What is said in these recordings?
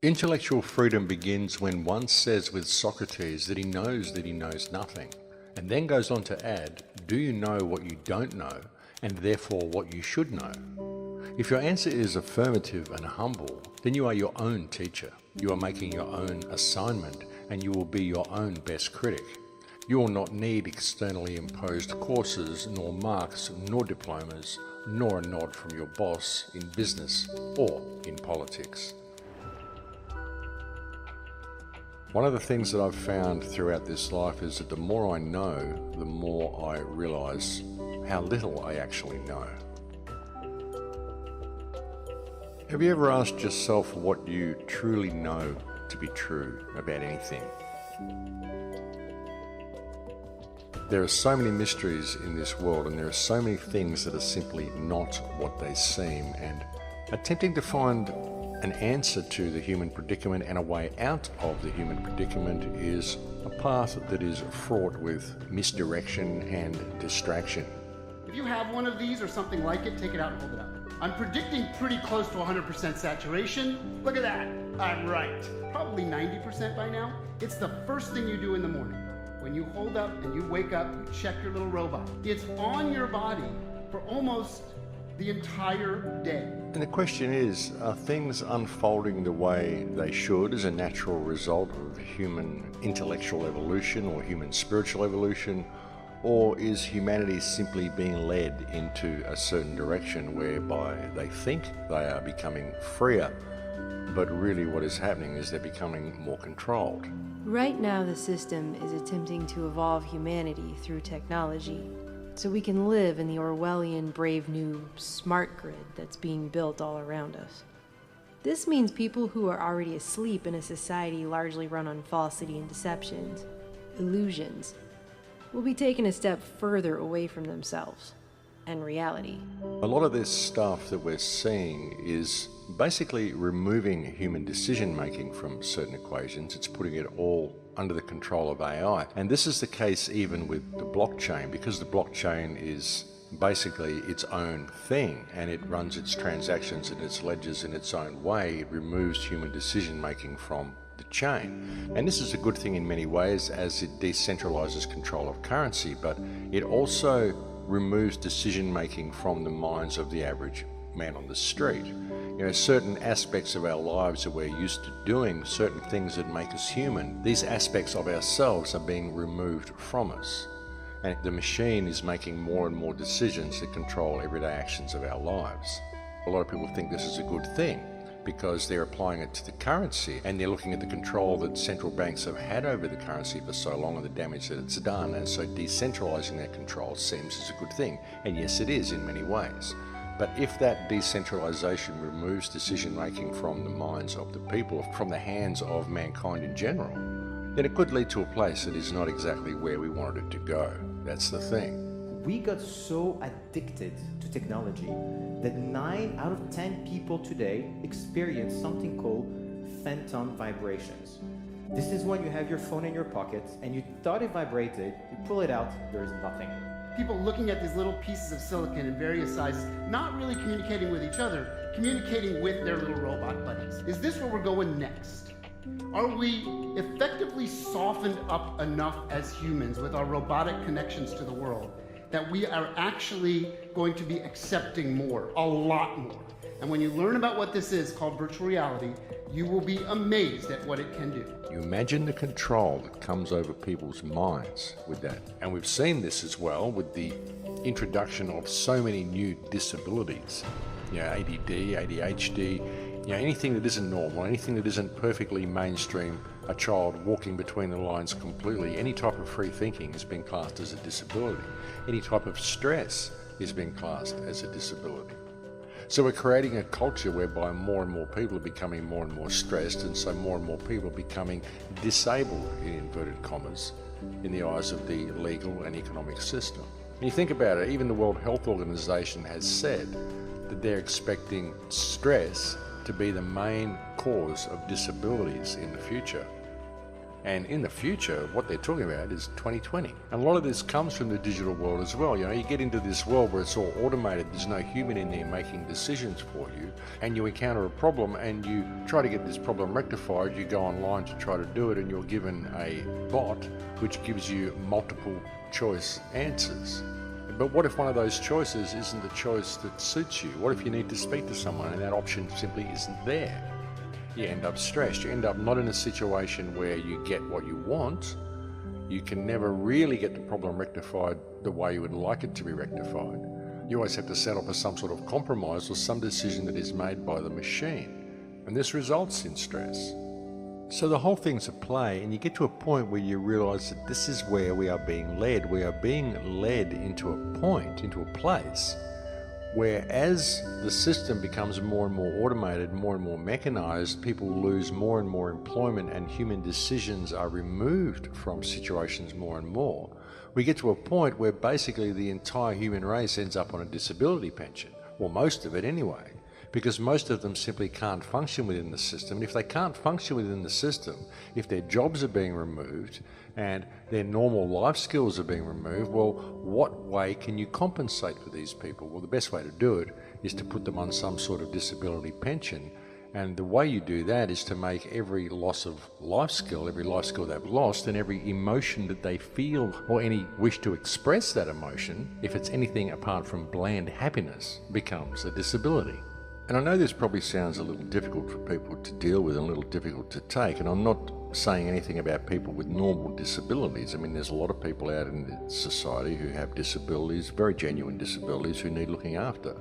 Intellectual freedom begins when one says with Socrates that he knows nothing, and then goes on to add, do you know what you don't know, and therefore what you should know? If your answer is affirmative and humble, then you are your own teacher. You are making your own assignment, and you will be your own best critic. You will not need externally imposed courses, nor marks, nor diplomas, nor a nod from your boss in business or in politics. One of the things that I've found throughout this life is that the more I know, the more I realise how little I actually know. Have you ever asked yourself what you truly know to be true about anything? There are so many mysteries in this world, and there are so many things that are simply not what they seem, and attempting to find an answer to the human predicament and a way out of the human predicament is a path that is fraught with misdirection and distraction. If you have one of these or something like it, take it out and hold it up. I'm predicting pretty close to 100% saturation. Look at that. I'm right. Probably 90% by now. It's the first thing you do in the morning. When you hold up and you wake up, you check your little robot. It's on your body for almost the entire day. And the question is, are things unfolding the way they should as a natural result of human intellectual evolution or human spiritual evolution? Or is humanity simply being led into a certain direction whereby they think they are becoming freer, but really what is happening is they're becoming more controlled? Right now, the system is attempting to evolve humanity through technology, so we can live in the Orwellian brave new smart grid that's being built all around us. This means people who are already asleep in a society largely run on falsity and deceptions, illusions, will be taken a step further away from themselves and reality. A lot of this stuff that we're seeing is basically removing human decision making from certain equations. It's putting it all under the control of AI. And this is the case even with the blockchain, because the blockchain is basically its own thing and it runs its transactions and its ledgers in its own way. It removes human decision making from the chain. And this is a good thing in many ways as it decentralizes control of currency, but it also removes decision making from the minds of the average man on the street. You know, certain aspects of our lives that we're used to doing, certain things that make us human, these aspects of ourselves are being removed from us. And the machine is making more and more decisions that control everyday actions of our lives. A lot of people think this is a good thing because they're applying it to the currency and they're looking at the control that central banks have had over the currency for so long and the damage that it's done, and so decentralizing that control seems as a good thing. And yes, it is in many ways. But if that decentralization removes decision making from the minds of the people, from the hands of mankind in general, then it could lead to a place that is not exactly where we wanted it to go. That's the thing. We got so addicted to technology that 9 out of 10 people today experience something called phantom vibrations. This is when you have your phone in your pocket and you thought it vibrated, you pull it out, there's nothing. People looking at these little pieces of silicon in various sizes, not really communicating with each other, communicating with their little robot buddies. Is this where we're going next? Are we effectively softened up enough as humans with our robotic connections to the world that we are actually going to be accepting more, a lot more? And when you learn about what this is called virtual reality, you will be amazed at what it can do. You imagine the control that comes over people's minds with that. And we've seen this as well with the introduction of so many new disabilities. You know, ADD, ADHD, you know, anything that isn't normal, anything that isn't perfectly mainstream, a child walking between the lines completely, any type of free thinking is being classed as a disability. Any type of stress is being classed as a disability. So we're creating a culture whereby more and more people are becoming more and more stressed, and so more and more people are becoming disabled, in inverted commas, in the eyes of the legal and economic system. When you think about it, even the World Health Organization has said that they're expecting stress to be the main cause of disabilities in the future. And in the future, what they're talking about is 2020. And a lot of this comes from the digital world as well. You get into this world where it's all automated, there's no human in there making decisions for you, and you encounter a problem and you try to get this problem rectified. You go online to try to do it, and you're given a bot which gives you multiple choice answers. But what if one of those choices isn't the choice that suits you? What if you need to speak to someone and that option simply isn't there? You end up stressed. You end up not in a situation where you get what you want. You can never really get the problem rectified the way you would like it to be rectified. You always have to settle for some sort of compromise or some decision that is made by the machine. And this results in stress. So the whole thing's a play, and you get to a point where you realize that this is where we are being led. We are being led into a point, into a place, where as the system becomes more and more automated, more and more mechanized, people lose more and more employment and human decisions are removed from situations more and more. We get to a point where basically the entire human race ends up on a disability pension, or most of it anyway, because most of them simply can't function within the system. And if they can't function within the system, if their jobs are being removed and their normal life skills are being removed, well, what way can you compensate for these people? Well, the best way to do it is to put them on some sort of disability pension. And the way you do that is to make every loss of life skill, every life skill they've lost, and every emotion that they feel or any wish to express that emotion, if it's anything apart from bland happiness, becomes a disability. And I know this probably sounds a little difficult for people to deal with and a little difficult to take, and I'm not saying anything about people with normal disabilities. I mean, there's a lot of people out in society who have disabilities, very genuine disabilities, who need looking after.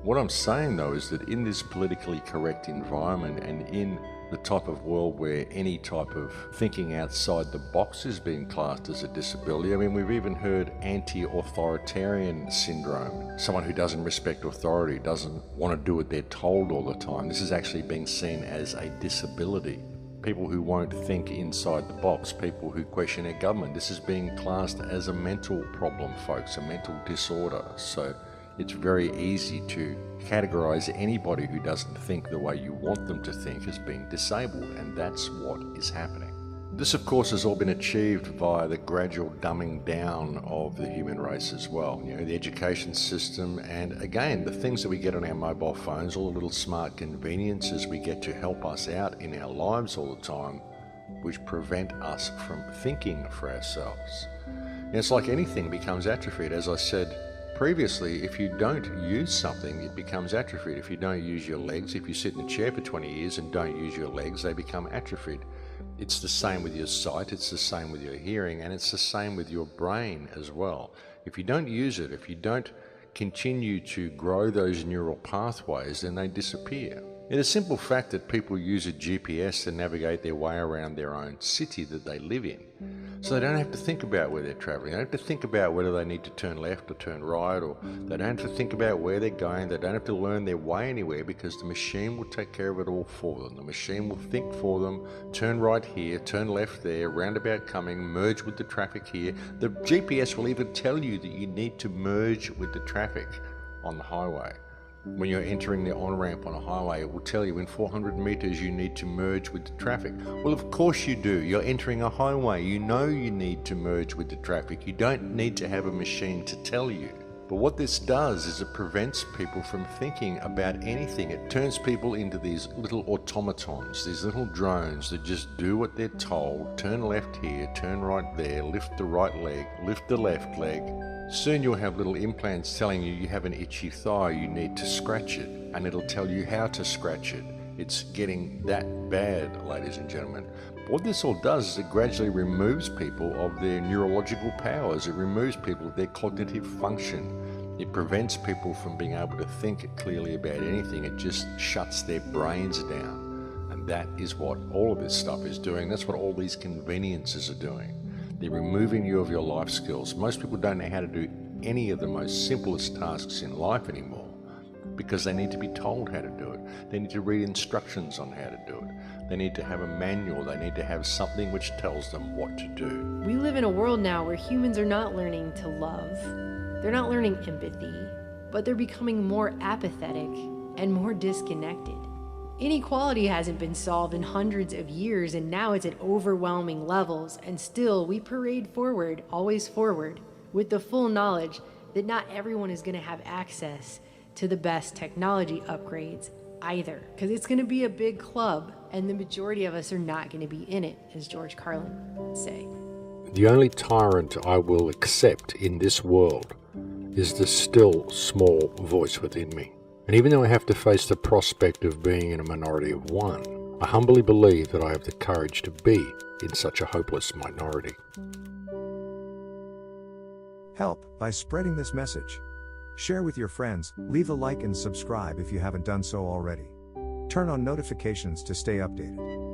What I'm saying, though, is that in this politically correct environment and in the type of world where any type of thinking outside the box is being classed as a disability. I mean, we've even heard anti-authoritarian syndrome. Someone who doesn't respect authority, doesn't want to do what they're told all the time. This is actually being seen as a disability. People who won't think inside the box, people who question their government. This is being classed as a mental problem, folks, a mental disorder. So it's very easy to categorize anybody who doesn't think the way you want them to think as being disabled, and that's what is happening. This, of course, has all been achieved via the gradual dumbing down of the human race as well. The education system, and again, the things that we get on our mobile phones, all the little smart conveniences we get to help us out in our lives all the time, which prevent us from thinking for ourselves. And it's like anything becomes atrophied. As I said previously, if you don't use something, it becomes atrophied. If you don't use your legs, if you sit in a chair for 20 years and don't use your legs, they become atrophied. It's the same with your sight, it's the same with your hearing, and it's the same with your brain as well. If you don't use it, if you don't continue to grow those neural pathways, then they disappear. It's a simple fact that people use a GPS to navigate their way around their own city that they live in. So they don't have to think about where they're traveling. They don't have to think about whether they need to turn left or turn right, or they don't have to think about where they're going. They don't have to learn their way anywhere, because the machine will take care of it all for them. The machine will think for them, turn right here, turn left there, roundabout coming, merge with the traffic here. The GPS will even tell you that you need to merge with the traffic on the highway. When you're entering the on-ramp on a highway, it will tell you in 400 meters you need to merge with the traffic. Well, of course you do. You're entering a highway. You know you need to merge with the traffic. You don't need to have a machine to tell you. But what this does is it prevents people from thinking about anything. It turns people into these little automatons, these little drones that just do what they're told. Turn left here, turn right there, lift the right leg, lift the left leg. Soon you'll have little implants telling you you have an itchy thigh, you need to scratch it, and it'll tell you how to scratch it. It's getting that bad, ladies and gentlemen. What this all does is it gradually removes people of their neurological powers. It removes people of their cognitive function. It prevents people from being able to think clearly about anything. It just shuts their brains down. And that is what all of this stuff is doing. That's what all these conveniences are doing. They're removing you of your life skills. Most people don't know how to do any of the most simplest tasks in life anymore, because they need to be told how to do it. They need to read instructions on how to do it. They need to have a manual. They need to have something which tells them what to do. We live in a world now where humans are not learning to love. They're not learning empathy, but they're becoming more apathetic and more disconnected. Inequality hasn't been solved in hundreds of years, and now it's at overwhelming levels, and still we parade forward, always forward, with the full knowledge that not everyone is going to have access to the best technology upgrades either, because it's going to be a big club, and the majority of us are not going to be in it, as George Carlin would say. The only tyrant I will accept in this world is the still small voice within me. And even though I have to face the prospect of being in a minority of one, I humbly believe that I have the courage to be in such a hopeless minority. Help by spreading this message. Share with your friends, leave a like and subscribe if you haven't done so already. Turn on notifications to stay updated.